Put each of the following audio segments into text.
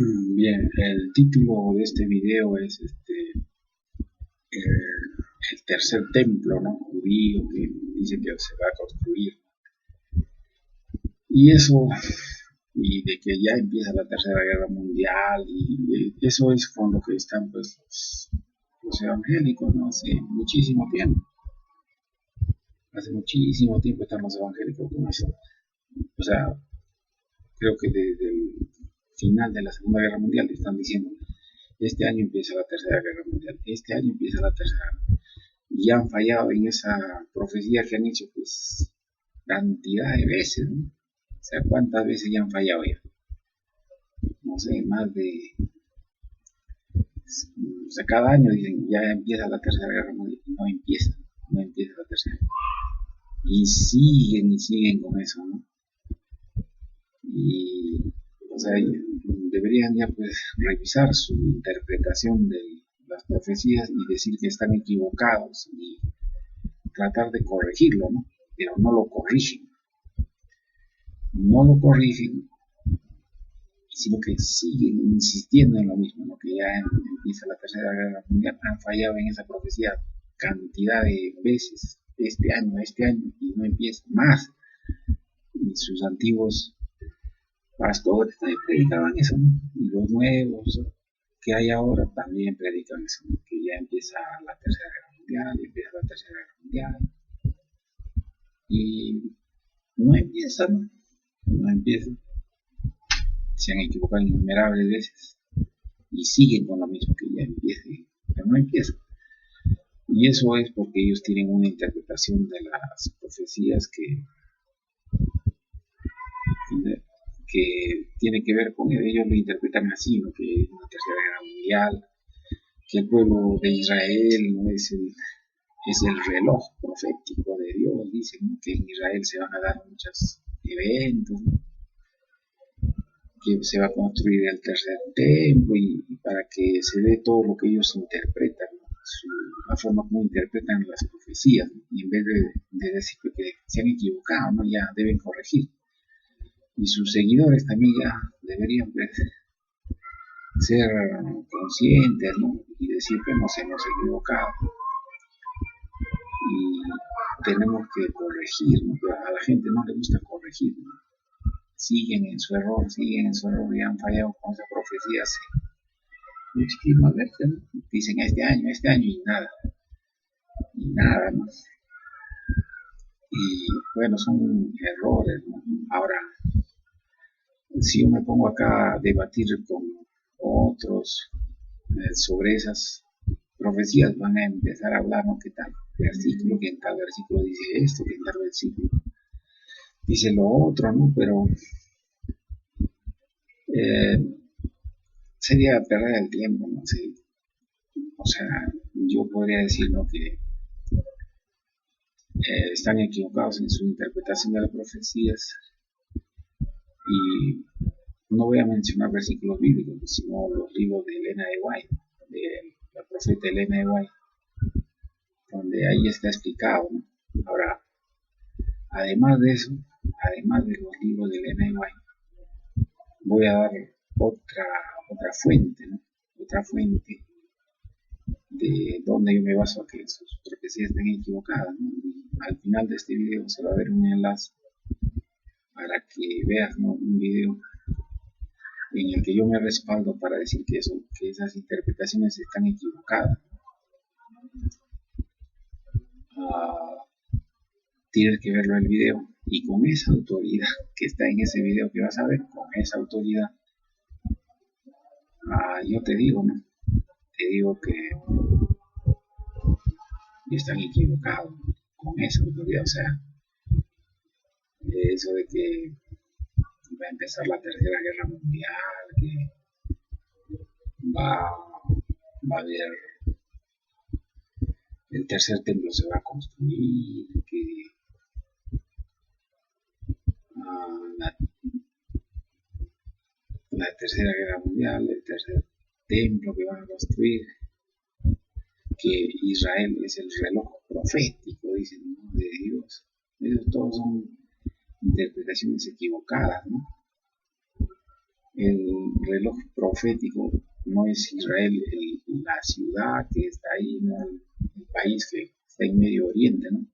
Bien, el título de este video es el tercer templo, ¿no? Judío que dice que se va a construir. Y eso, y de que ya empieza la Tercera Guerra Mundial, y eso es con lo que están pues los evangélicos, ¿no? Hace muchísimo tiempo están los evangélicos con eso. O sea, creo que desde el final de la Segunda Guerra Mundial están diciendo, este año empieza la Tercera Guerra Mundial, este año empieza la Tercera. Y han fallado en esa profecía que han hecho, pues, cantidad de veces, ¿no? O sea, ¿cuántas veces ya han fallado ya? No sé, más de... O sea, cada año dicen, ya empieza la Tercera Guerra Mundial, y no empieza la Tercera. Y siguen con eso, ¿no? Y, o sea, deberían ya pues revisar su interpretación de las profecías y decir que están equivocados y tratar de corregirlo, ¿no? Pero no lo corrigen, sino que siguen insistiendo en lo mismo, ¿no? Que ya empieza la Tercera Guerra Mundial, han fallado en esa profecía cantidad de veces, este año, y no empieza más. Y sus antiguos pastores también predicaban eso, ¿no? Y los nuevos que hay ahora también predican eso, ¿no? Que ya empieza la Tercera Guerra Mundial, empieza la Tercera Guerra Mundial, y no empieza, ¿no? No empieza. Se han equivocado innumerables veces y siguen con lo mismo, que ya empiece, pero no empieza. Y eso es porque ellos tienen una interpretación de las profecías que tiene que ver con ellos lo interpretan así, ¿no? Que es una tercera guerra mundial, que el pueblo de Israel no es el reloj profético de Dios, dicen, ¿no? Que en Israel se van a dar muchos eventos, ¿no? Que se va a construir el tercer templo y para que se dé todo lo que ellos interpretan, ¿no? La forma como interpretan las profecías, ¿no? Y en vez de decir que se han equivocado, ¿no? Ya deben corregir. Y sus seguidores también ya deberían pues, ser conscientes, ¿no? Y decir que nos hemos equivocado y tenemos que corregir, ¿no? Pero a la gente no le gusta corregir, ¿no? Siguen en su error y han fallado con esa profecía hace muchísimas veces, ¿no? Dicen este año y nada más. Y bueno, son errores, ¿no? Ahora, si yo me pongo acá a debatir con otros sobre esas profecías, van a empezar a hablar, ¿no? ¿Qué tal versículo? Que en tal versículo dice esto, que en tal versículo dice lo otro, ¿no? Pero eh, sería perder el tiempo, ¿no? Sí. O sea, yo podría decir, ¿no? Que están equivocados en su interpretación de las profecías y no voy a mencionar versículos bíblicos, sino los libros de Elena de White, de la profeta Elena de White, donde ahí está explicado, ¿no? Ahora, además de eso, además de los libros de Elena de White, voy a dar otra fuente, ¿no? Otra fuente de donde yo me baso a que sus profecías estén equivocadas, ¿no? Y al final de este video se va a ver un enlace para que veas, ¿no? Un video en el que yo me respaldo para decir que esas interpretaciones están equivocadas. Tienes que verlo el video y con esa autoridad que está en ese video que vas a ver, con esa autoridad, yo te digo, ¿no? Te digo que están equivocados, ¿no? Con esa autoridad, o sea, eso de que va a empezar la tercera guerra mundial, que va, va a haber el tercer templo se va a construir, que la, la tercera guerra mundial, el tercer templo que van a construir, que Israel es el reloj profético, dicen, ¿no? De Dios. Esos todos son interpretaciones equivocadas, ¿no? El reloj profético no es Israel, la ciudad que está ahí, ¿no? El país que está en Medio Oriente, ¿no?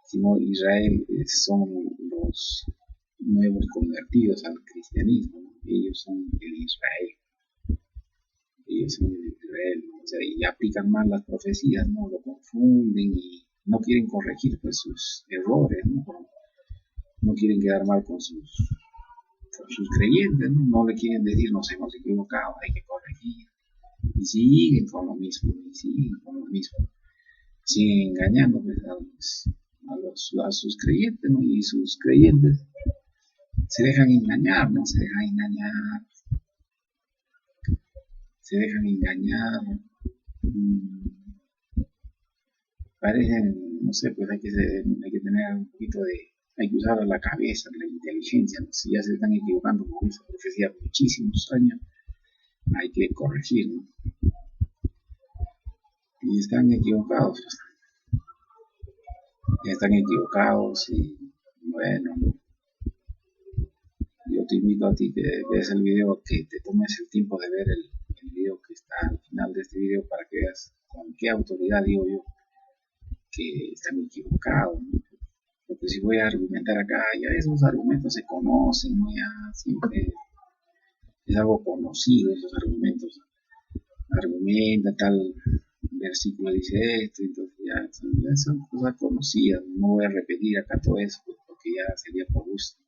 Sino Israel son los nuevos convertidos al cristianismo, ¿no? Ellos son el Israel, ellos son el Israel, ¿no? O sea, y aplican mal las profecías, ¿no? Lo confunden y no quieren corregir pues, sus errores, ¿no? No quieren quedar mal con sus creyentes, ¿no? No le quieren decir nos hemos equivocado, hay que corregir. Y siguen con lo mismo, y siguen con lo mismo. Siguen engañando pues, a sus creyentes, ¿no? Y sus creyentes se dejan engañar, ¿no? Se dejan engañar. Mmm, Parecen, no sé, pues hay que tener un poquito de, hay que usar la cabeza, la inteligencia, ¿no? Si ya se están equivocando con esa profecía muchísimos años, hay que corregir, ¿no? Y están equivocados y bueno, yo te invito a ti que veas el video, que te tomes el tiempo de ver el video que está al final de este video para que veas con qué autoridad digo yo que están equivocados, ¿no? Porque si voy a argumentar acá, ya esos argumentos se conocen, ¿no? Ya siempre es algo conocido esos argumentos. Argumenta tal versículo dice esto, entonces ya son cosas conocidas, no voy a repetir acá todo eso porque ya sería por gusto,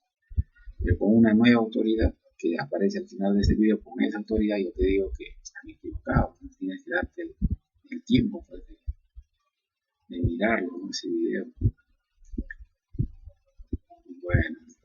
pero con una nueva autoridad que aparece al final de este video, con esa autoridad yo te digo que están equivocados, tienes que darte el tiempo pues, de mirarlo en ese video. Bueno.